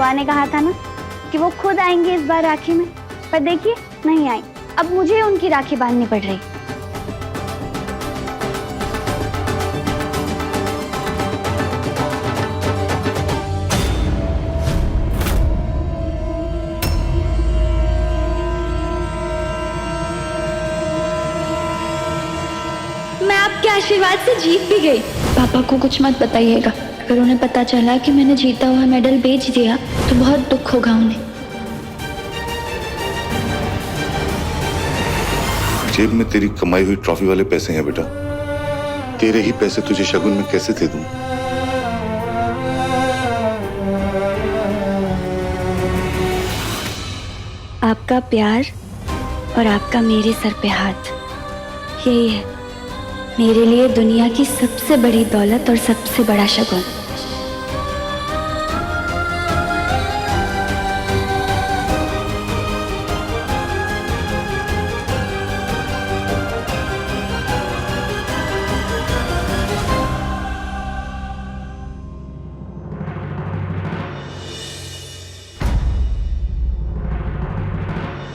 बुआ ने कहा था ना कि वो खुद आएंगे इस बार राखी में, पर देखिए नहीं आई। अब मुझे उनकी राखी बांधनी पड़ रही। मैं आपके आशीर्वाद से जीत भी गई। पापा को कुछ मत बताइएगा, अगर उन्हें पता चला कि मैंने जीता हुआ मेडल बेच दिया तो बहुत दुख होगा उन्हें। जेब में तेरी कमाई हुई ट्रॉफी वाले पैसे हैं बेटा, तेरे ही पैसे तुझे शगुन में कैसे दे दूं? आपका प्यार और आपका मेरे सर पे हाथ, यही है मेरे लिए दुनिया की सबसे बड़ी दौलत और सबसे बड़ा शगुन।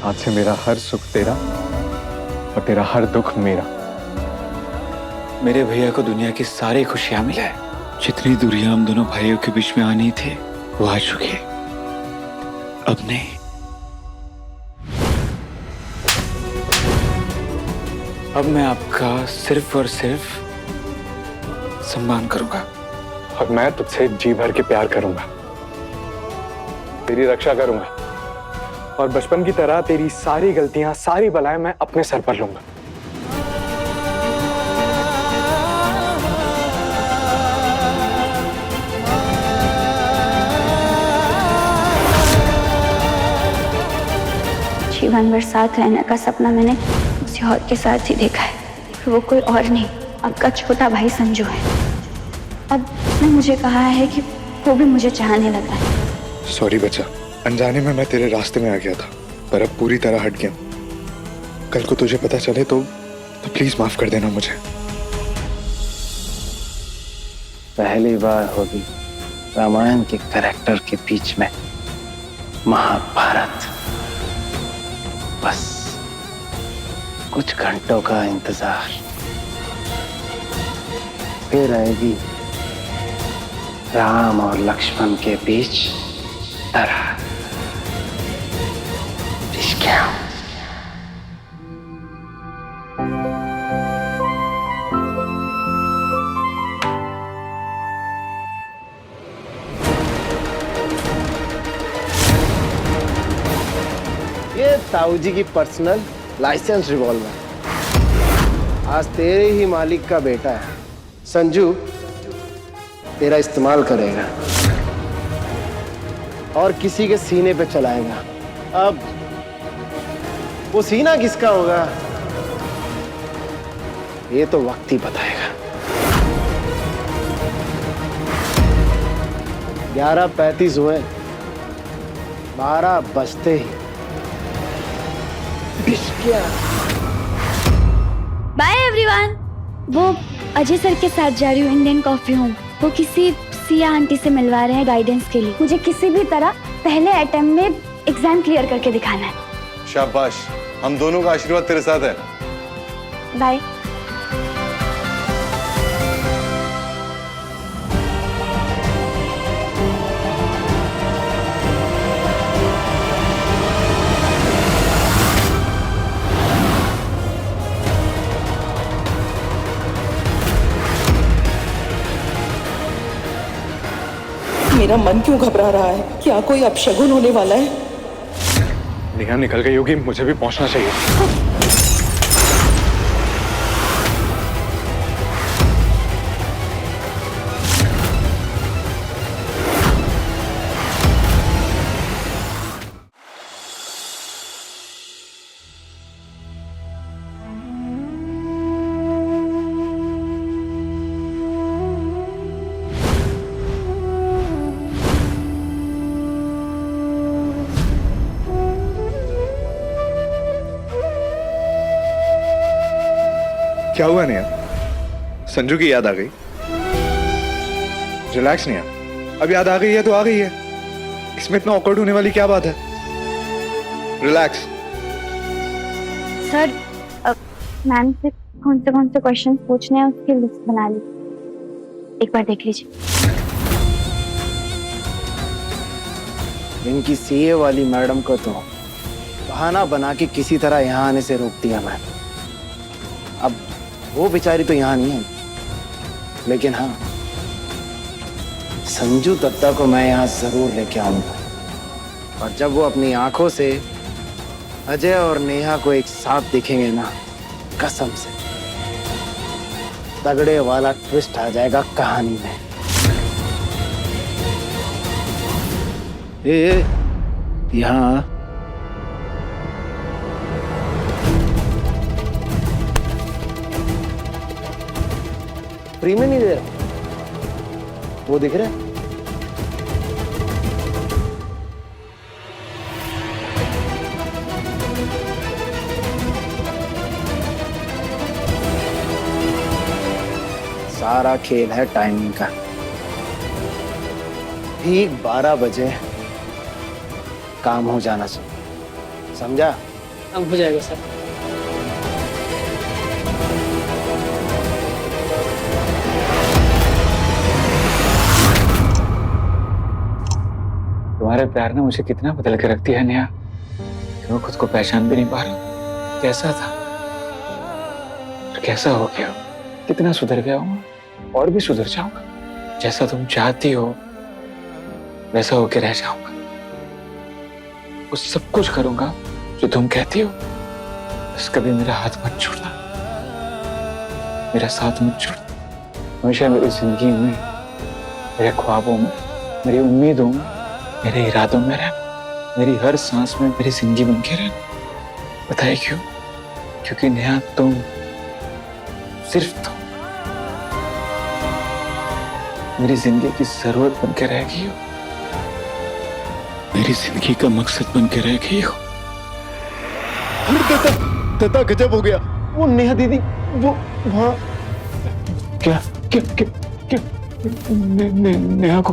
आज से मेरा हर सुख तेरा और तेरा हर दुख मेरा। मेरे भैया को दुनिया की सारी खुशियां मिले। जितनी दूरियां हम दोनों भाइयों के बीच में आनी थी वो आ चुकी है, अब नहीं। अब मैं आपका सिर्फ और सिर्फ सम्मान करूंगा और मैं तुझसे जी भर के प्यार करूंगा, तेरी रक्षा करूंगा और बचपन की तरह तेरी सारी गलतियां, सारी बलाएं मैं अपने सर पर लूंगा। जीवन भर साथ रहने का सपना मैंने किसी और के साथ ही देखा है। वो कोई और नहीं, आपका छोटा भाई संजू है। अब उसने मुझे कहा है कि वो भी मुझे चाहने लगा है। सॉरी बच्चा, अनजाने में मैं तेरे रास्ते में आ गया था, पर अब पूरी तरह हट गया। कल को तुझे पता चले तो प्लीज माफ कर देना मुझे। पहली बार होगी रामायण के कैरेक्टर के बीच में महाभारत। बस कुछ घंटों का इंतजार, फिर आएगी राम और लक्ष्मण के बीच दरार। क्या ये ताऊजी की पर्सनल लाइसेंस रिवॉल्वर आज तेरे ही मालिक का बेटा है संजू तेरा इस्तेमाल करेगा और किसी के सीने पे चलाएगा। अब वो सीना किसका होगा ये तो वक्त ही बताएगा। 11:35 हुए, 12 बजते ही बाय एवरीवन। वो अजय सर के साथ जा रही हूँ इंडियन कॉफी होम। वो किसी सिया आंटी से मिलवा रहे हैं गाइडेंस के लिए। मुझे किसी भी तरह पहले अटेम्प्ट में एग्जाम क्लियर करके दिखाना है। शाबाश, हम दोनों का आशीर्वाद तेरे साथ है। बाय। मेरा मन क्यों घबरा रहा है? क्या कोई अपशगुन होने वाला है? नेहा निकल गई होगी, मुझे भी पहुंचना चाहिए। क्या हुआ नेहा? संजू की याद आ गई? रिलैक्स नेहा, अब याद आ गई है तो आ गई है। इसमें इतना ऑकवर्ड होने वाली क्या बात है? रिलैक्स। सर मैम से कौन से क्वेश्चन पूछने हैं उसकी लिस्ट बना ली, एक बार देख लीजिए। इनकी सीए वाली मैडम को तो बहाना बना के किसी तरह यहाँ आने से रोक दिया मैं। अब वो बेचारी तो यहाँ नहीं है, लेकिन हाँ, संजू दत्ता को मैं यहाँ जरूर लेके आऊंगा। और जब वो अपनी आंखों से अजय और नेहा को एक साथ दिखेंगे ना, कसम से तगड़े वाला ट्विस्ट आ जाएगा कहानी में। ए, यहाँ फ्री में नहीं दे रहा, वो दिख रहा है। सारा खेल है टाइमिंग का। ठीक 12 बजे काम हो जाना चाहिए, समझा? अब हो जाएगा सर। तुम्हारे प्यार ने मुझे कितना बदल के रख दिया नेहा, कि मैं खुद को पहचान भी नहीं पा रहा। कैसा था और कैसा हो गया, कितना सुधर गया हूँ और भी सुधर जाऊंगा। जैसा तुम चाहती हो वैसा होके रह जाऊंगा। वो सब कुछ करूंगा जो तुम कहती हो, बस कभी मेरा हाथ मत छोड़ना, मेरा साथ मत छोड़ना। हमेशा मेरी जिंदगी में, मेरे ख्वाबों में, मेरी उम्मीदों में, मेरे इरादों में रहना, मेरी हर सांस में मेरी जिंदगी बन के रहना। बताइए क्यों? क्योंकि नेहा तुम, सिर्फ तुम मेरी जिंदगी की जरूरत बन के रह गई हो, मेरी जिंदगी का मकसद बन के रह गई हो। दत्ता गजब हो गया। वो नेहा दीदी वो वहाँ क्या क्या क्या क्या नेहा को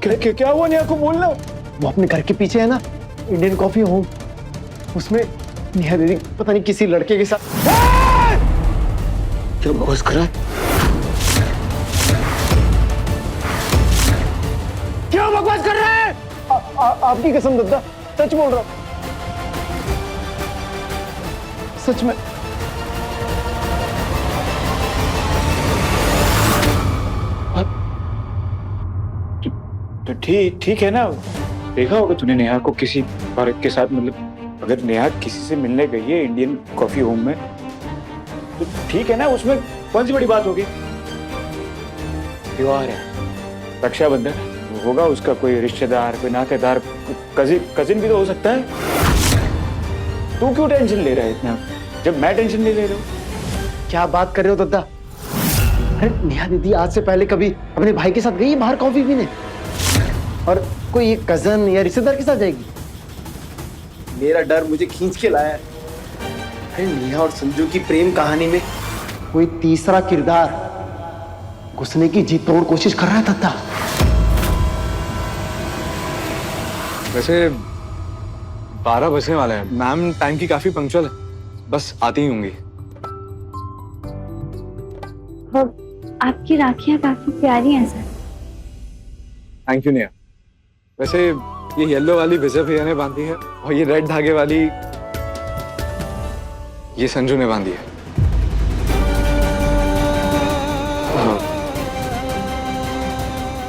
क्या हुआ? नेहा को बोलना। वो अपने घर के पीछे है ना, इंडियन कॉफी होम, उसमें नेहा दीदी पता नहीं किसी लड़के के साथ। क्या बकवास कर रहा है? क्या बकवास कर रहा है? आपकी कसम दत्ता, सच बोल रहा हूं, सच में। तो ठीक है ना, देखा होगा तूने नेहा को किसी औरत के साथ, मतलब अगर नेहा किसी से मिलने गई है इंडियन कॉफी होम में तो ठीक है ना, उसमें कौन सी बड़ी बात होगी? त्योहार है, रक्षाबंधन होगा, उसका कोई रिश्तेदार, कोई नातेदार, कजिन भी तो हो सकता है। तू क्यों टेंशन ले रहा है इतना, जब मैं टेंशन नहीं ले रहा हूँ? क्या बात कर रहे हो दत्ता? अरे नेहा दीदी आज से पहले कभी अपने भाई के साथ गई बाहर कॉफी पीने, और कोई एक कजन या रिश्तेदार के साथ जाएगी? मेरा डर मुझे खींच के लाया है। अरे नेहा और संजू की प्रेम कहानी में कोई तीसरा किरदार घुसने की जी तोड़ कोशिश कर रहा है दत्ता। वैसे 12 बजने वाले हैं, मैम टाइम की काफी पंक्चुअल है, बस आती ही होंगी। आपकी राखियां काफी प्यारी हैं सर। Thank you Neha. वैसे ये येलो वाली विजय भैया ने बांधी है, और ये रेड धागे वाली ये संजू ने बांधी है।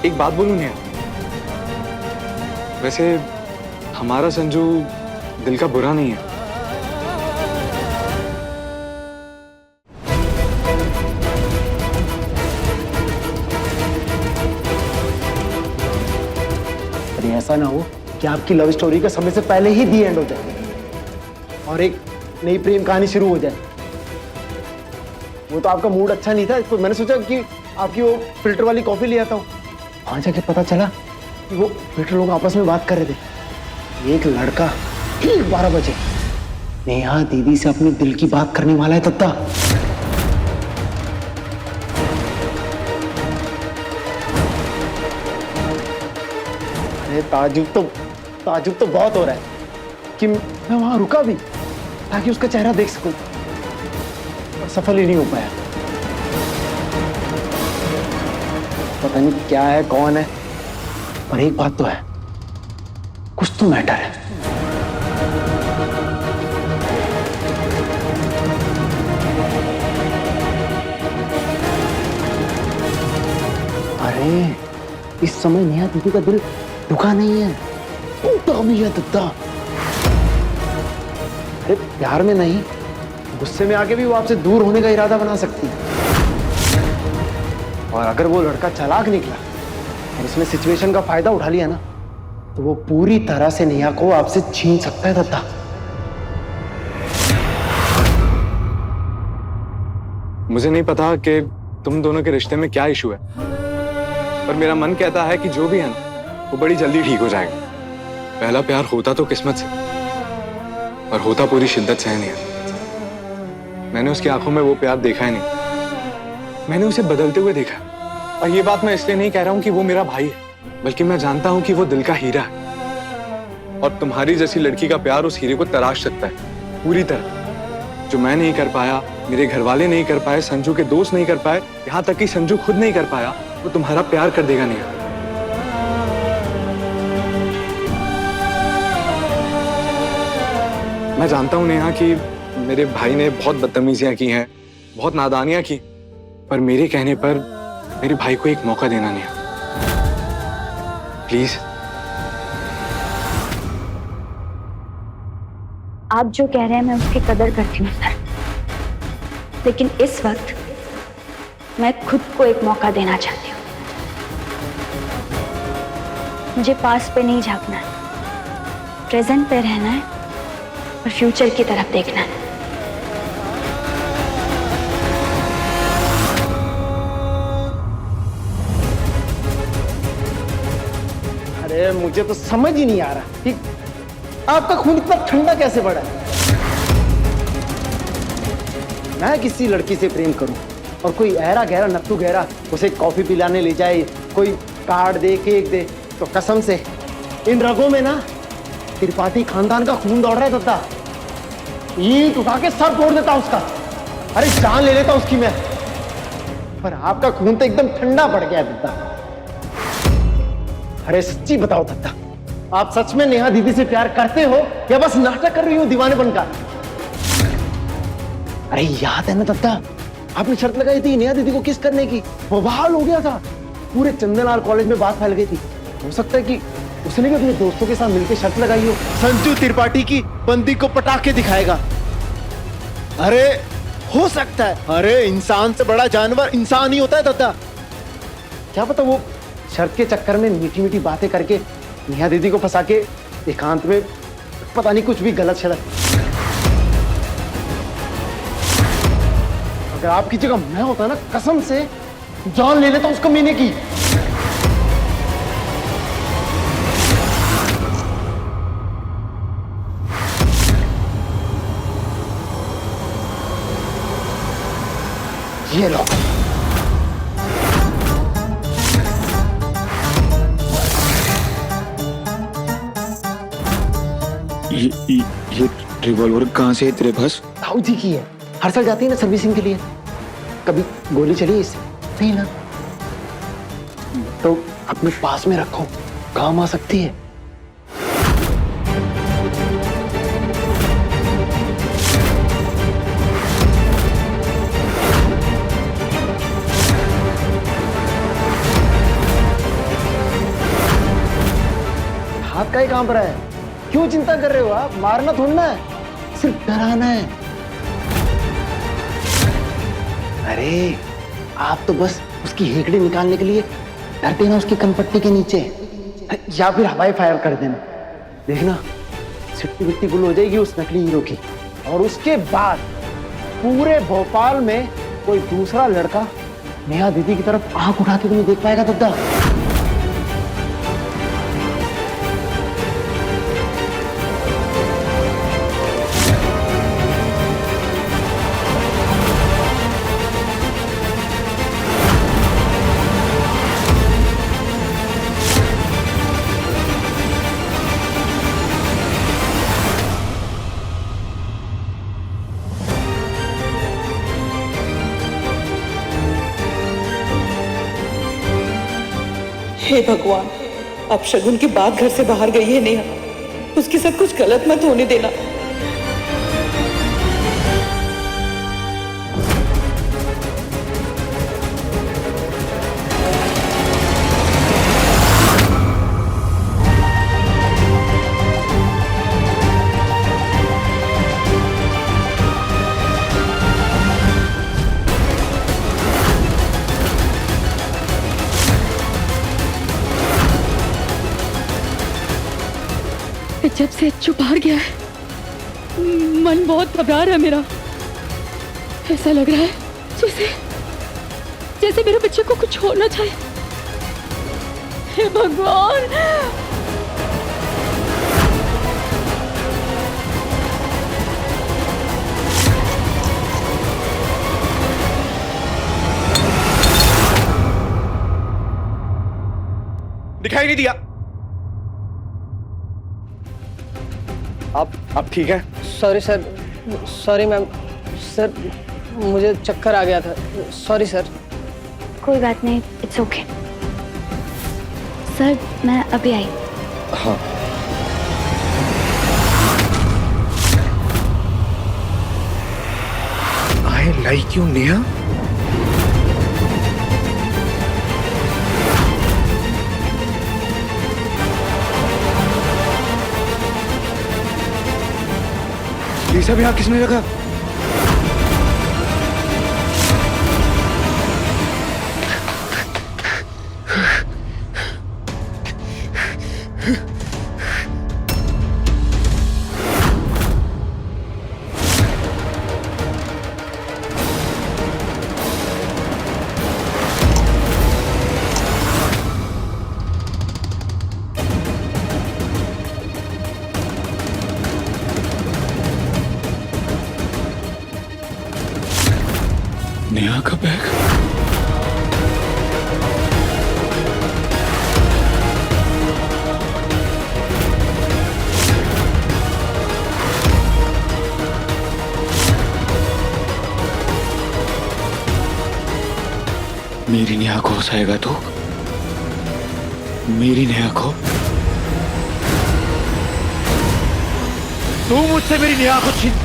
एक बात बोलूं नेहा, वैसे हमारा संजू दिल का बुरा नहीं है। अरे ऐसा ना हो कि आपकी लव स्टोरी का समय से पहले ही दी एंड हो जाए और एक नई प्रेम कहानी शुरू हो जाए। वो तो आपका मूड अच्छा नहीं था, तो मैंने सोचा कि आपकी वो फिल्टर वाली कॉफी ले आता हूँ। वहां जाके पता चला कि वो फिल्टर लोग आपस में बात कर रहे थे। एक लड़का ठीक 12 बजे नेहा दीदी से अपने दिल की बात करने वाला है दत्ता। अरे ताजुब तो ताजुब तो बहुत हो रहा है कि मैं वहां रुका भी ताकि उसका चेहरा देख सकूं, और सफल ही नहीं हो पाया। पता नहीं क्या है, कौन है, पर एक बात तो है, कुछ तो मैटर है। अरे इस समय नेहा दीदी का दिल दुखा नहीं है, टूटा भी है दद्दा। अरे प्यार में नहीं, गुस्से में आके भी वो आपसे दूर होने का इरादा बना सकती है। और अगर वो लड़का चालाक निकला और उसने सिचुएशन का फायदा उठा लिया ना, तो वो पूरी तरह से नेहा को आपसे छीन सकता है दद्दा। मुझे नहीं पता कि तुम दोनों के रिश्ते में क्या इशू है, पर मेरा मन कहता है कि जो भी है ना, वो बड़ी जल्दी ठीक हो जाएगा। पहला प्यार होता तो किस्मत से, और होता पूरी शिद्दत से नहीं है। मैंने उसकी आंखों में वो प्यार देखा ही नहीं, मैंने उसे बदलते हुए देखा। और ये बात मैं इसलिए नहीं कह रहा हूं कि वो मेरा भाई है, बल्कि मैं जानता हूं कि वो दिल का हीरा है। और तुम्हारी जैसी लड़की का प्यार उस हीरे को तराश सकता है पूरी तरह। जो मैं नहीं कर पाया, मेरे घर वाले नहीं कर पाए, संजू के दोस्त नहीं कर पाए, यहां तक कि संजू खुद नहीं कर पाया, वो तुम्हारा प्यार कर देगा नेहा। मैं जानता हूं नेहा कि मेरे भाई ने बहुत बदतमीजियां की हैं, बहुत नादानियां की, पर मेरे कहने पर मेरे भाई को एक मौका देना नेहा, प्लीज। आप जो कह रहे हैं मैं उसकी कदर करती हूँ सर, लेकिन इस वक्त मैं खुद को एक मौका देना चाहती हूँ। मुझे पास्ट पे नहीं झांकना है, प्रेजेंट पे रहना है और फ्यूचर की तरफ देखना है। अरे मुझे तो समझ ही नहीं आ रहा कि आपका खून इतना ठंडा कैसे बढ़ा है। मैं किसी लड़की से प्रेम करूं और कोई ऐरा गहरा नत्थु गहरा उसे कॉफी पिलाने ले जाए, कोई कार्ड दे, केक दे, तो कसम से इन रगों में ना त्रिपाठी खानदान का खून दौड़ रहा है दद्दा। ईंट उठा के सर फोड़ देता उसका, अरे जान ले लेता उसकी मैं। पर आपका खून तो एकदम ठंडा पड़ गया दद्दा। अरे सच्ची बताओ दद्दा, आप सच में नेहा दीदी से प्यार करते हो या बस नाटक कर रही हो दीवाने बनकर? अरे याद है ना दद्दा, आपने शर्त लगाई थी नेहा दीदी को किस करने की, बवाल हो गया था, पूरे चंदनलाल कॉलेज में बात फैल गई थी। हो सकता है कि उसने भी अपने दोस्तों के साथ मिलकर शर्त लगाई हो, संजू त्रिपाठी की बंदी को पटाके दिखाएगा। अरे हो सकता है, अरे इंसान से बड़ा जानवर इंसान ही होता है दद्दा। क्या पता वो शर्त के चक्कर में मीठी मीठी बातें करके नेहा दीदी को फंसा के एकांत में पता नहीं कुछ भी गलत शलत। अगर आपकी जगह मैं होता ना, कसम से जान ले लेता उसको मीने की। ये लो, ये रिवॉल्वर कहाँ से है तेरे पास? ताऊ जी की है, हर साल जाती है ना सर्विसिंग के लिए। कभी गोली चली इससे? नहीं ना, तो अपने पास में रखो, काम आ सकती है। हाथ का ही कांप रहा है, क्यों चिंता कर रहे हो आप? मारना थोड़ना है, सिर्फ डराना है। अरे आप तो बस उसकी हेकड़ी निकालने के लिए डरते ना उसकी कनपट्टी के नीचे, या फिर हवाई फायर कर देना। देखना सिट्टी बिट्टी गुल हो जाएगी उस नकली हीरो की, और उसके बाद पूरे भोपाल में कोई दूसरा लड़का नेहा दीदी की तरफ आंख उठाते तो नहीं देख पाएगा दद्दा। हे भगवान, अब शगुन के बाद घर से बाहर गई है नेहा, उसके साथ कुछ गलत मत होने देना। जब से अच्छू बाहर गया है, मन बहुत घबरा रहा है मेरा। ऐसा लग रहा है जैसे जैसे मेरे बच्चे को कुछ होना चाहिए। हे भगवान! दिखाई नहीं दिया। आप ठीक है? Sorry sir, sorry ma'am, sir मुझे चक्कर आ गया था, सॉरी सर। कोई बात नहीं, इट्स ओके। सर मैं अभी आई। हाँ। I like you, Neha. ये सब यहाँ किसने रखा? नेहा का बैग। मेरी नेहा को हंसाएगा तो? मेरी नेहा को? तू मुझसे मेरी नेहा को छीन।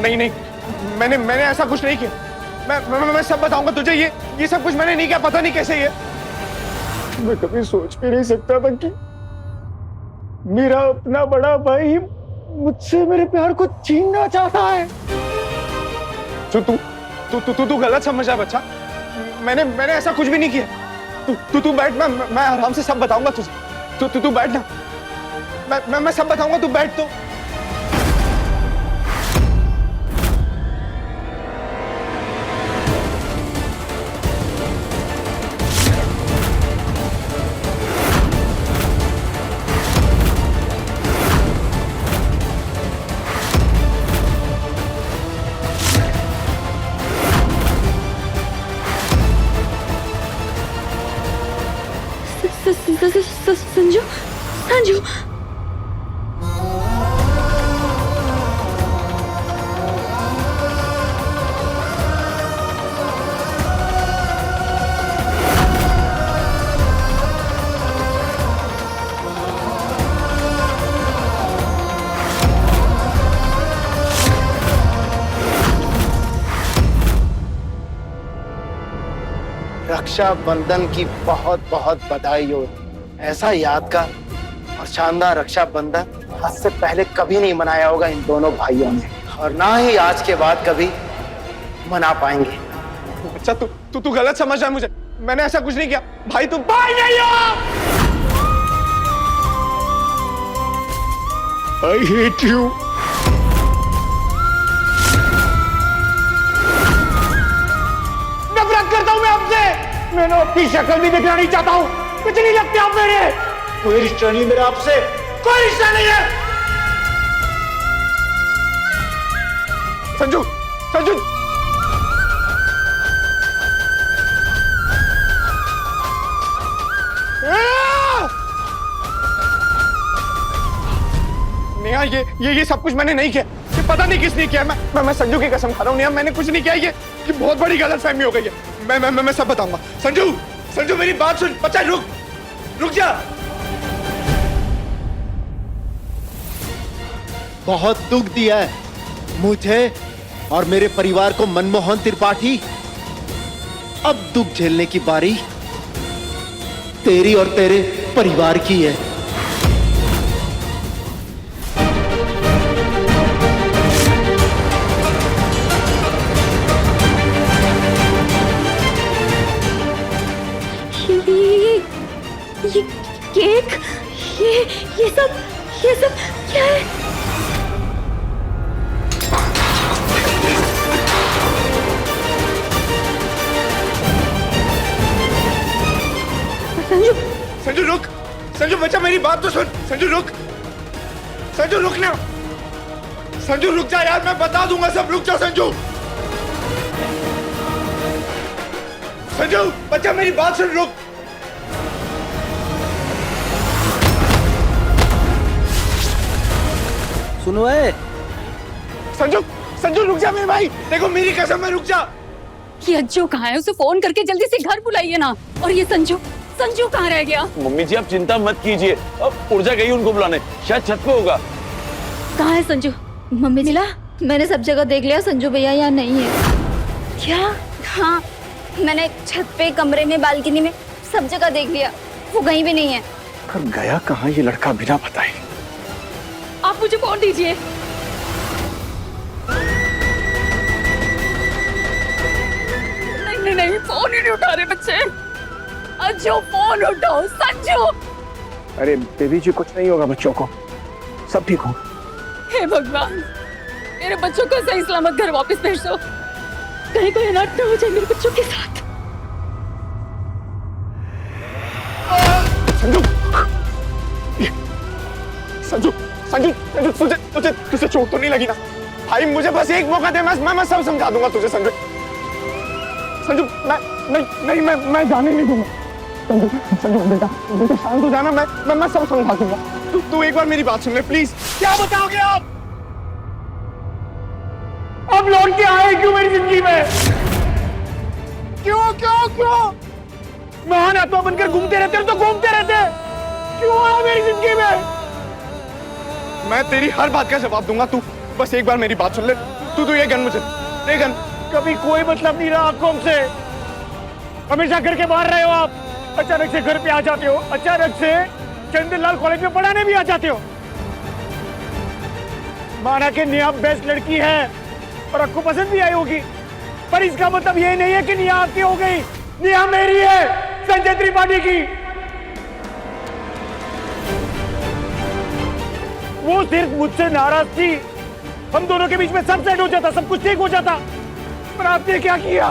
नहीं नहीं, मैंने ऐसा कुछ नहीं किया। मैं सब बताऊंगा तुझे। ये सब कुछ मैंने नहीं किया। पता नहीं कैसे ये। मैं कभी सोच भी नहीं सकता था कि मेरा अपना बड़ा भाई मुझसे मेरे प्यार को छीनना चाहता है। तू गलत समझ रहा है बच्चा। मैंने ऐसा कुछ भी नहीं किया। तू बैठ ना, मैं आराम से सब बताऊंगा तुझे। तू बैठ ना, मैं सब बताऊंगा। तू बैठ तो। संजू, संजू। रक्षाबंधन की बहुत बहुत बधाई हो। ऐसा यादगार और शानदार रक्षाबंधन आज से पहले कभी नहीं मनाया होगा इन दोनों भाइयों ने, और ना ही आज के बाद कभी मना पाएंगे। अच्छा तू गलत समझ रहा है मुझे। मैंने ऐसा कुछ नहीं किया। भाई तुम भाई नहीं हो। I hate you. नफरत करता हूं मैं आपसे। मैंने आपकी शक्ल भी देखना नहीं चाहता हूं। कुछ नहीं लगते आप मेरे। कोई रिश्ता नहीं मेरा आपसे, कोई रिश्ता नहीं है। संजू, संजू, नेहा, ये सब कुछ मैंने नहीं किया। ये पता नहीं किसने किया। मैं संजू की कसम खा रहा हूँ नेहा, मैंने कुछ नहीं किया। ये बहुत बड़ी गलतफहमी हो गई है। मैं सब बताऊंगा। संजू, संजू मेरी बात सुन। बच्चा रुक जा। बहुत दुख दिया है मुझे और मेरे परिवार को मनमोहन त्रिपाठी। अब दुख झेलने की बारी तेरी और तेरे परिवार की है। ये केक, ये सब क्या है? संजू, संजू रुक। संजू बच्चा मेरी बात तो सुन। संजू रुक। संजू रुक ना। संजू रुक जा यार, मैं बता दूंगा सब। रुक जा संजू। संजू बच्चा मेरी बात सुन। रुक। सुनो है संजू, संजू रुक जा मेरे भाई। देखो मेरी कसम है, रुक जा। ये अज्जू कहाँ है? उसे फोन करके जल्दी से घर बुलाइए ना। और ये संजू कहाँ रह गया? मम्मी जी आप चिंता मत कीजिए, अब ऊर्जा गई उनको बुलाने, शायद छत पे होगा। कहाँ है संजू? मम्मी मिला? मैंने सब जगह देख लिया, संजू भैया यहाँ नहीं है। क्या? हाँ, मैंने छत पे, कमरे में, बालकनी में सब जगह देख लिया, वो कहीं भी नहीं है। पर गया कहाँ ये लड़का बिना बताए? आप मुझे फोन दीजिए। नहीं, फोन ही नहीं उठा रहे बच्चे। अज्जू फोन उठाओ। संजू। अरे बेबी जी कुछ नहीं होगा, बच्चों को सब ठीक हो। हे भगवान, मेरे बच्चों को सही सलामत घर वापस भेज दो। कहीं कोई अनर्थ न हो जाए मेरे बच्चों के साथ। संजू, संजू, संजू, संजू तुझे चोट तो नहीं लगी ना भाई? मुझे बस एक मौका दे, मैं सब समझा दूंगा तुझे। संजू, संजू मैं जाने नहीं दूंगा। संजू, संजू बेटा शांत हो जाना। मैं सब समझा दूंगा। तू एक बार मेरी बात सुन ले प्लीज। क्या बताओगे आप? अब लौट के आए क्यों मेरी जिंदगी में? क्यों महान आत्मा बनकर घूमते रहते हो तो घूमते रहते। क्यों आया मेरी जिंदगी में? मैं तेरी हर बात का जवाब दूंगा। तू बस एक बार मेरी बात सुन ले। तू ये गन मुझे दे। गन कभी कोई मतलब नहीं रहा आंखों से। हमेशा घर के बाहर रहे हो आप, अचानक से घर पे आ जाते हो, अचानक से चंद्रलाल कॉलेज में पढ़ाने भी आ जाते हो। माना कि नेहा बेस्ट लड़की है और आपको पसंद भी आई होगी, पर इसका मतलब ये नहीं है कि नेहा आपकी हो गई। नेहा मेरी है, संजय त्रिपाठी की। वो सिर्फ मुझसे नाराज थी। हम दोनों के बीच में सब सेट हो जाता, सब कुछ ठीक हो जाता। पर आपने क्या किया?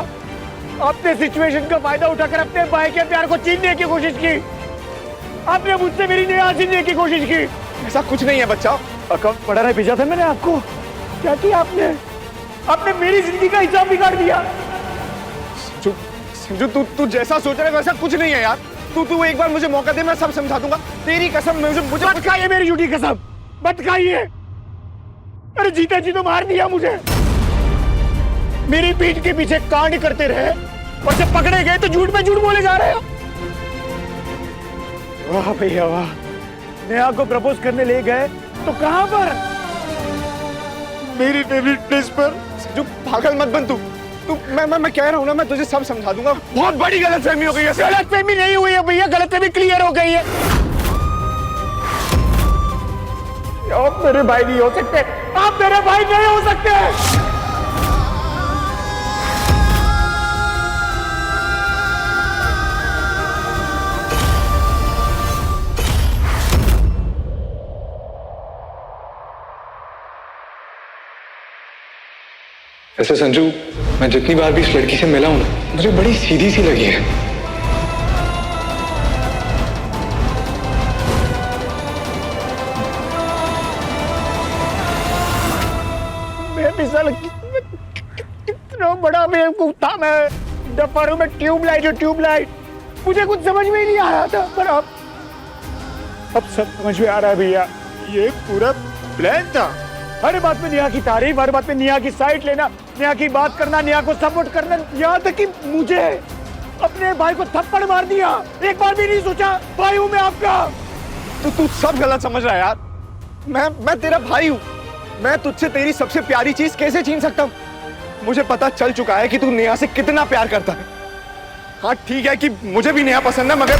आपने सिचुएशन का फायदा उठाकर अपने भाई के प्यार को छीनने की कोशिश की। आपने मुझसे मेरी नेहा छीनने की कोशिश की। ऐसा कुछ नहीं है बच्चा। अकाउंट पढ़ाने भेजा था मैंने आपको। क्या किया आपने? आपने मेरी जिंदगी का हिसाब बिगाड़ दिया। संजू तू जैसा सोच रहा है वैसा कुछ नहीं है यार। तू एक बार मुझे मौका दे, मैं सब समझा दूंगा। तेरी कसम मुझे मत खाइए, मेरी झूठी कसम मत खाइए। अरे जीते जी तो मार दिया मुझे। मेरी पीठ के पीछे कांड करते रहे और जब पकड़े गए तो झूठ पे झूठ बोले जा रहे हो। वाह भैया वाह। नेहा को प्रपोज करने ले गए तो कहां पर? मेरी फेवरेट प्लेस पर। जो पागल मत बन तू। मैं कह रहा हूं ना, मैं तुझे सब समझा दूंगा। बहुत बड़ी गलतफहमी हो गई है। गलतफहमी नहीं हुई है भैया, गलतफहमी क्लियर हो गई है। आप मेरे भाई नहीं हो सकते, आप मेरे भाई नहीं हो सकते। वैसे संजू, मैं जितनी बार भी इस लड़की से मिला हूं ना, मुझे बड़ी सीधी सी लगी है। मैं फिसल कितना बड़ा बेवकूफ था मैं। डफर में ट्यूबलाइट मुझे कुछ समझ में ही नहीं आ रहा था, पर अब सब समझ में आ रहा है भैया। ये पूरा प्लान था। हर बात में नेहा की तारीफ, हर बात में नेहा की साइड लेना, नेहा की बात करना, नेहा को सपोर्ट करना, यहाँ तक कि मुझे अपने भाई को थप्पड़ मार दिया। एक बार भी नहीं सोचा भाई हूँ मैं आपका। तो तू सब गलत समझ रहा है यार। मैं तेरा भाई हूँ। मैं तुझसे तेरी सबसे प्यारी चीज कैसे छीन सकता हूँ? मुझे पता चल चुका है कि तू नेहा से कितना प्यार करता है। हाँ ठीक है कि मुझे भी नेहा पसंद है, मगर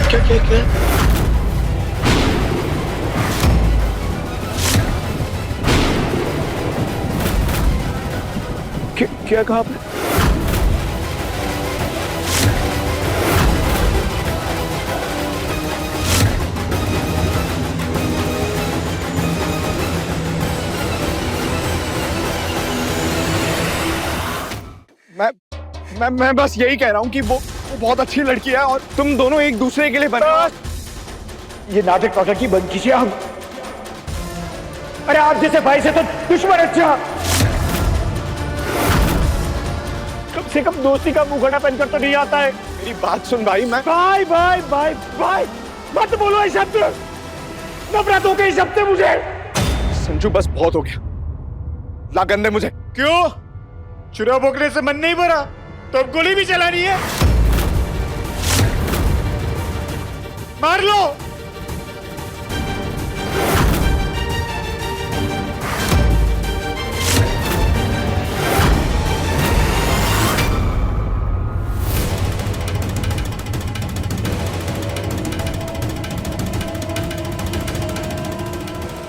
क्या कहा आपने? मैं बस यही कह रहा हूँ कि वो बहुत अच्छी लड़की है और तुम दोनों एक दूसरे के लिए बने। ये नाटक वाटक की बंद कीजिए आप। अरे आप जैसे भाई से तो दुश्मन अच्छा। कम से कम दोस्ती का मुखड़ा पहनकर तो नहीं आता है। मेरी बात सुन भाई। मैं भाई मत बोलो ये शब्द। नफरत हो गई शब्द से मुझे। संजू बस बहुत हो गया। ला गंदे मुझे। क्यों? चुरा भोगने से मन नहीं भरा तो अब गोली भी चलानी है? मार लो।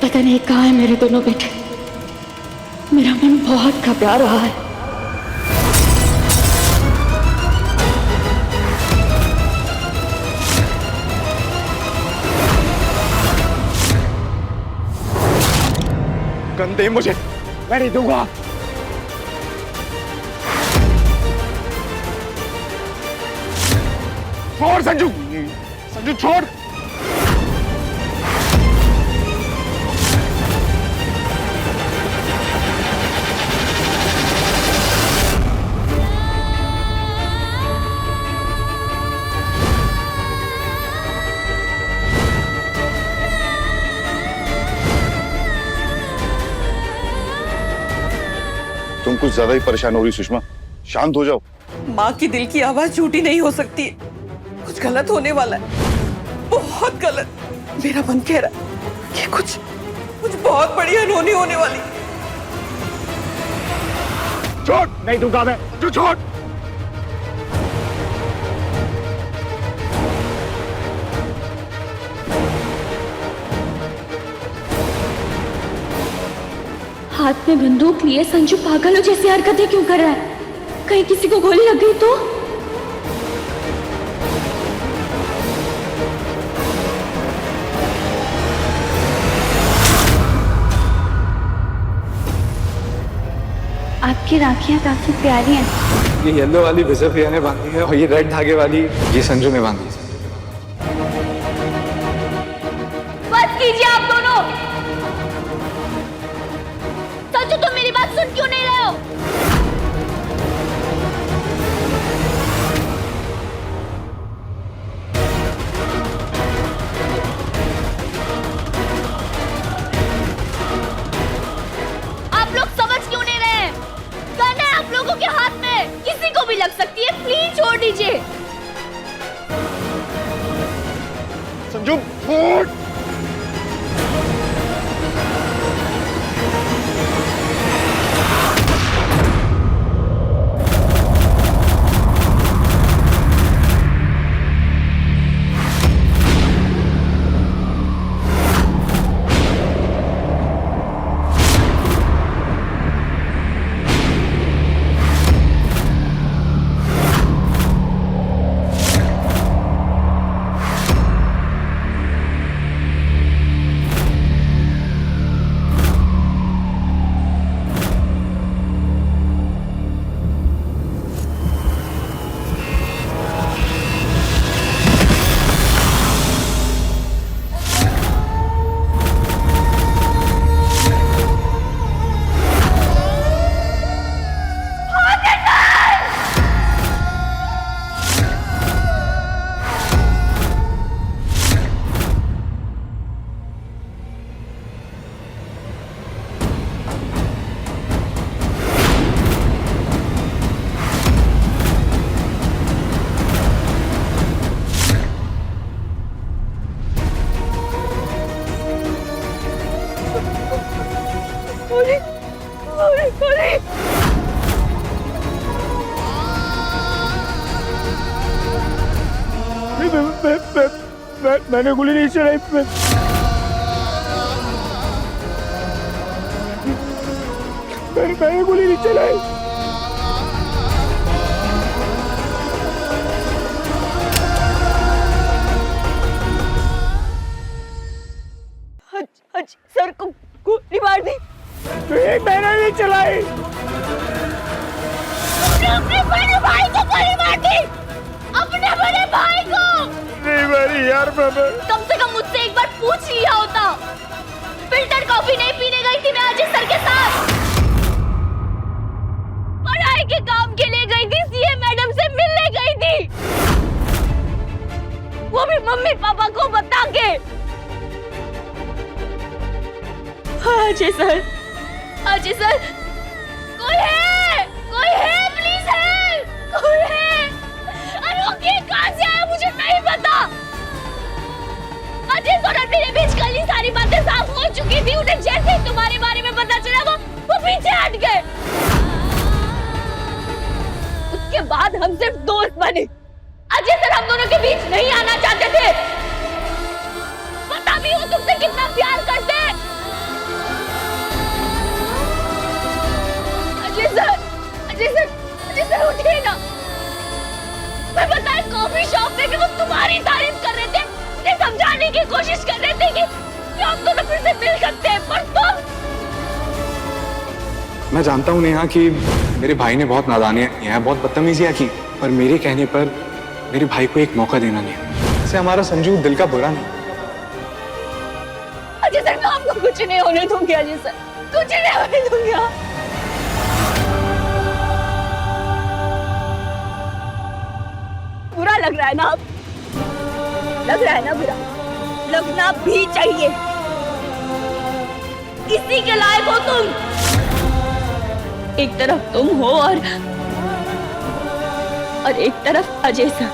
पता नहीं कहाँ है मेरे दोनों बेटे। मेरा मन बहुत घबरा रहा है। गंदे मुझे। मैं नहीं दूंगा। छोड़ संजू। संजू छोड़। तुम कुछ ज्यादा ही परेशान हो रही सुषमा, शांत हो जाओ। माँ की दिल की आवाज झूठी नहीं हो सकती है। कुछ गलत होने वाला है, बहुत गलत। मेरा मन कह रहा है कि कुछ बहुत बड़ी अनहोनी होने वाली। छोड़। नहीं दूंगा मैं। तू छोड़। हाथ में बंदूक लिए संजू पागलों जैसी हरकतें क्यों कर रहा है? कहीं किसी को गोली लग गई तो? आपकी राखियां काफी प्यारी हैं। ये येलो वाली बिजफिया ने बांधी है और ये रेड धागे वाली ये संजू ने बांधी है। बस कीजिए आप दोनों। संजू तुम मेरी बात सुन क्यों नहीं रहे हो? आप लोग समझ क्यों नहीं रहे हैं? गन है आप लोगों के हाथ में, किसी को भी लग सकती है। प्लीज छोड़ दीजिए। संजू छोड़। मैंने गोली नहीं चलाई। मैंने गोली नहीं चलाई। सर को गोली मार दी। मैंने नहीं चलाई। अपने बड़े भाई को गोली मार दी। अपने बड़े भाई को नहीं मारी यार। कम से कम मुझसे एक बार पूछ लिया होता। फिल्टर कॉफी नहीं पीने गई थी मैं अजय सर के साथ। पढ़ाई के काम के लिए गई थी, सीए मैडम से मिलने गई थी, वो भी मम्मी पापा को बता के। अजय सर, अजय सर, कोई है प्लीज है, कोई है। अरे वो कहाँ से आया मुझे नहीं पता। अजय सर और मेरे बीच कल ही सारी बातें साफ हो चुकी थी। उन्हें जैसे ही तुम्हारे बारे में पता चला वो पीछे हट गए। उसके बाद हम सिर्फ दोस्त बने। अजय सर हम दोनों के बीच नहीं आना चाहते थे। पता भी वो तुमसे कितना प्यार करते हैं। अजय सर उठिए ना। मैं बताया कॉफी शॉप पे भी वो तुम्हारी तारीफ कर रहे थे, उन्हें समझाने की कोशिश कर रहे थे कि हम दोनों फिर से मिल सकते हैं, पर तुम। मैं जानता हूँ नेहा कि मेरे भाई ने बहुत नादानियां की हैं, बहुत बदतमीजियां की, पर मेरे कहने पर मेरे भाई को एक मौका देना नहीं। इससे हमारा संजू दिल का बुरा नहीं। अजय सर मैं आपको कुछ नहीं होने दूंगी। अजय सर कुछ नहीं होने दूंगी। बुरा लग रहा है ना? अब लग रहा है ना बुरा? लगना भी चाहिए। इसी के लायक हो तुम। एक तरफ तुम हो और एक तरफ अजय सर,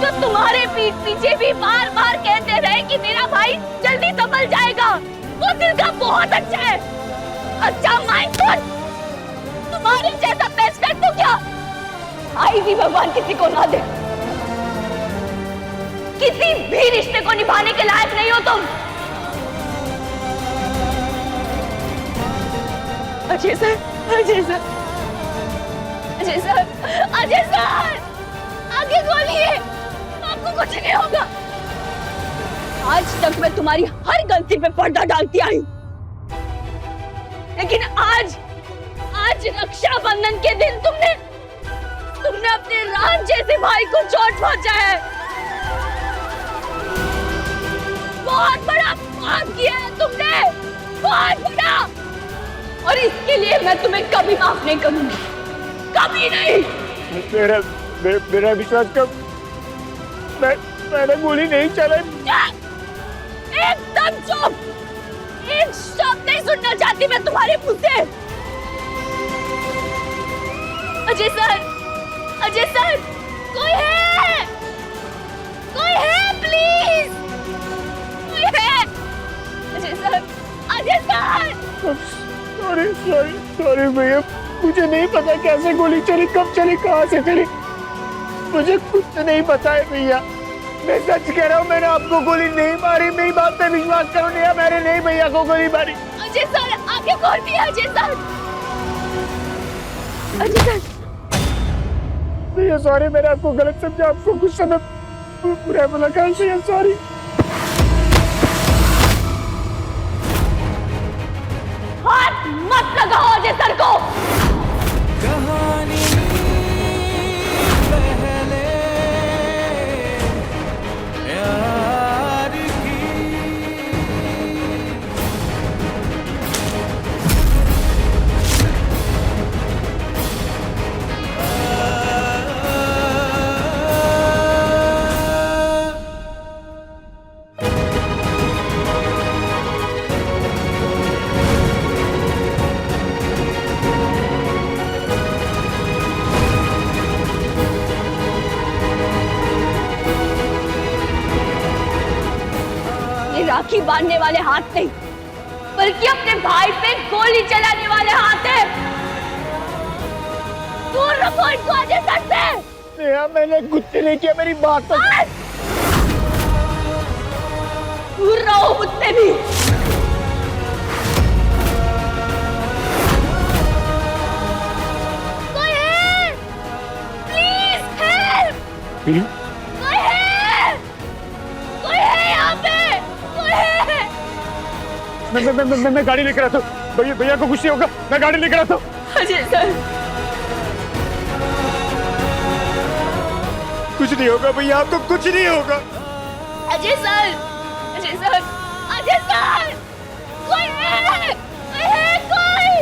जो तुम्हारे पीठ पीछे भी बार बार कहते रहे कि मेरा भाई जल्दी संभल जाएगा। वो दिल का बहुत अच्छा है, अच्छा माइंड। तुम्हारे जैसा बेस्ट फ्रेंड तो क्या आई भी भगवान किसी को ना दे। किसी भी रिश्ते को निभाने के लायक नहीं हो तुम। Ajay sir, Ajay sir, Ajay sir, Ajay sir, आगे बोलिए, आपको कुछ नहीं होगा। आज तक मैं तुम्हारी हर गलती पे पर्दा डालती आई हूं, लेकिन आज रक्षाबंधन के दिन तुमने अपने राम जैसे भाई को चोट पहुंचा है। बहुत बड़ा अपमान किया है तुमने, बहुत बड़ा। और इसके लिए मैं तुम्हें कभी माफ नहीं करूंगी, कभी नहीं। मेरा विश्वास कर। मैंने गोली नहीं चलाई। एकदम चुप। एक शब्द नहीं सुनना चाहती मैं तुम्हारे मुंह से। अजय सर, अजय सर, कोई है प्लीज, कोई है। Ajay sir, Ajay sir. Sorry भैया, मुझे नहीं पता कैसे गोली चली, कब चली, कहाँ से चली। मुझे कुछ नहीं पता है भैया। मैं सच कह रहा हूँ, मैंने आपको गोली नहीं मारी। मेरी बात पे विश्वास करो नेहा, मैंने नहीं भैया को गोली मारी। अजय सर आगे खोल दिया। Ajay sir, Ajay sir. भैया सॉरी, मैंने आपको गलत समझा, आपको कुछ समय बुरा भला कहा। सॉरी। हाथ मत लगाओ अजय सर को। राखी बांधने वाले हाथ नहीं, बल्कि अपने भाई पे गोली चलाने वाले हाथ है। दूर रखो इनको अजय सर से। भैया मैंने कुछ नहीं किया, मेरी बात तो घूर रहा हूँ मुझसे भी। कोई है? Please help! कोई है? कोई है यहाँ पे? कोई है? मैं गाड़ी लेकर आता हूँ। भैया को कुछ नहीं होगा, मैं गाड़ी लेकर आता हूँ। अजय सर, कुछ नहीं होगा भैया, आपको कुछ नहीं होगा। Ajay sir, Ajay sir, Ajay sir, कोई है? कोई है? कोई?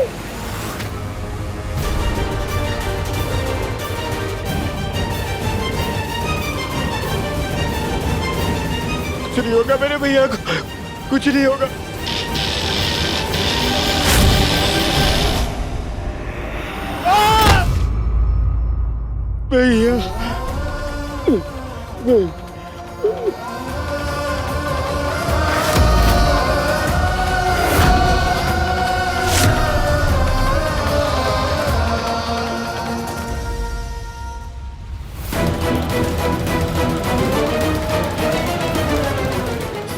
कुछ नहीं होगा मेरे भैया को, कुछ नहीं होगा। भैया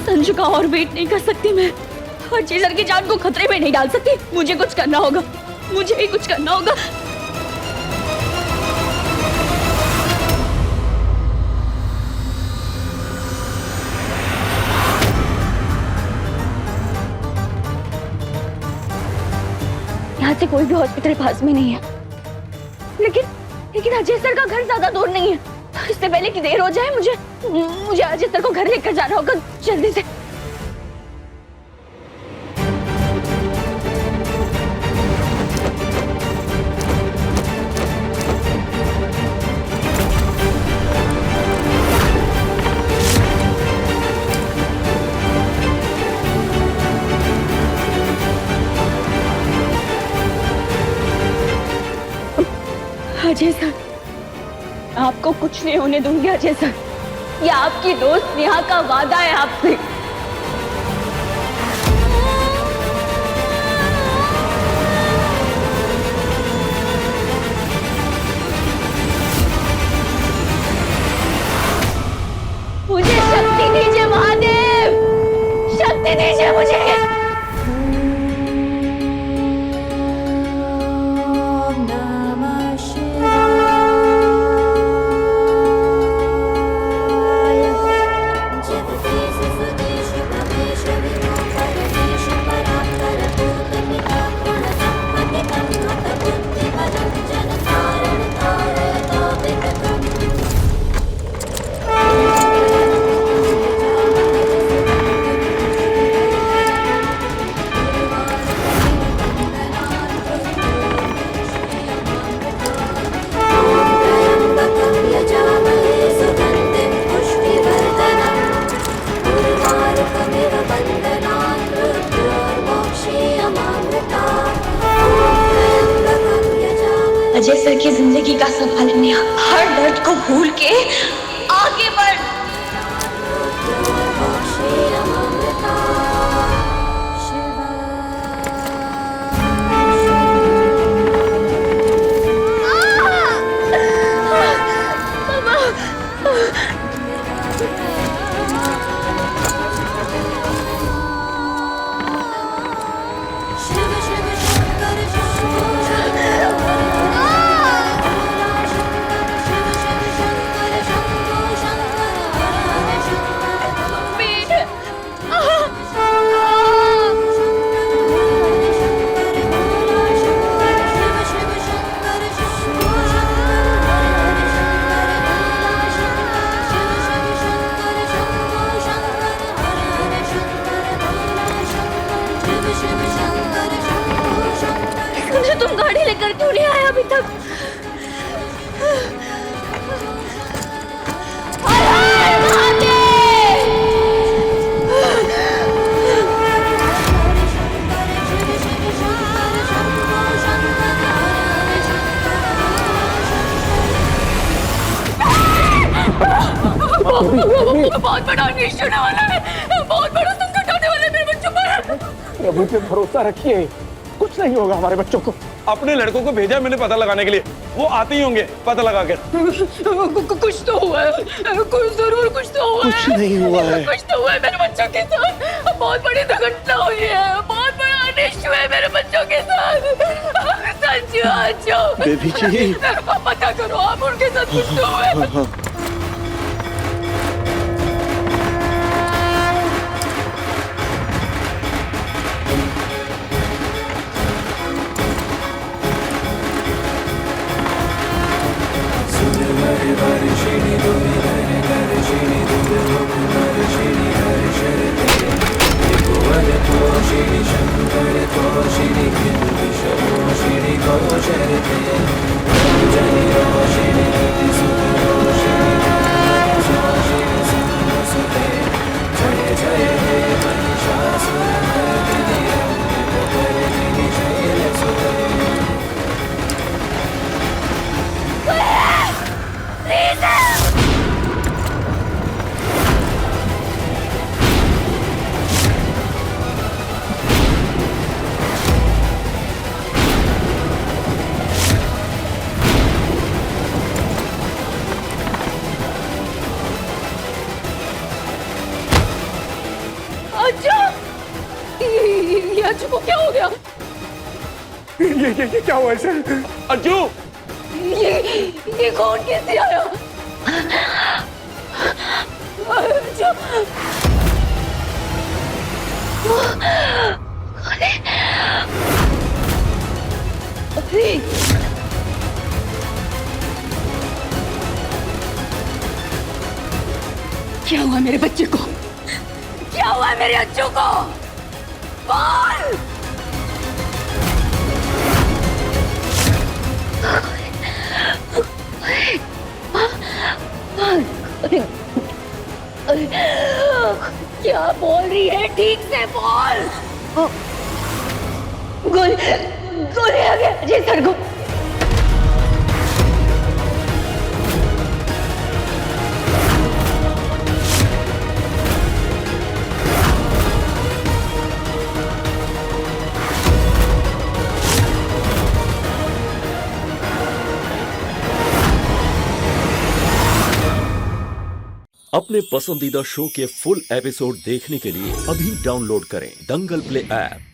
संजू का और वेट नहीं कर सकती मैं, और सर की जान को खतरे में नहीं डाल सकती। मुझे कुछ करना होगा, मुझे ही कुछ करना होगा। यहाँ से कोई भी हॉस्पिटल पास में नहीं है, लेकिन अजय सर का घर ज्यादा दूर नहीं है। इससे पहले कि देर हो जाए, मुझे अजय सर को घर लेकर जाना होगा जल्दी से। अजय सर, आपको कुछ नहीं होने दूंगी अजय सर। ये आपकी दोस्त नेहा का वादा है आपसे। मुझे शक्ति दीजिए महादेव, शक्ति दीजिए मुझे। अजय सर की जिंदगी का सवाल है नेहा, हर दर्द को भूल के आगे बढ़। तुम गाड़ी लेकर क्यों नहीं आए अभी तक? बहुत बड़ा न्यूज़ होने वाला है, बहुत बड़ा संकट आने वाला है मेरे बच्चों पर। प्रभु पे भरोसा रखिए, कुछ नहीं होगा हमारे बच्चों को। अपने लड़कों को भेजा मैंने पता लगाने के लिए, वो आते ही होंगे पता लगा कर। कुछ तो हुआ है, कुछ जरूर कुछ तो हुआ है। कुछ नहीं हुआ है। कुछ तो हुआ है मेरे बच्चों के साथ। बहुत बड़ी दुर्घटना हुई है, बहुत बड़ा अनिष्ट है मेरे बच्चों के साथ। संजू बेबी जी, पता करो आप, उनके साथ कुछ तो हुआ है। ये अच्छू को क्या हो गया? ये क्या हुआ सर? अर्जू, ये कौन कैसे आया? अच्छू, अरे क्या हुआ मेरे बच्चे को? क्या हुआ मेरे अच्छू को? बोल! क्या बोल रही है? ठीक से बोल। गोली आ गया अजय सर को। अपने पसंदीदा शो के फुल एपिसोड देखने के लिए अभी डाउनलोड करें दंगल प्ले ऐप।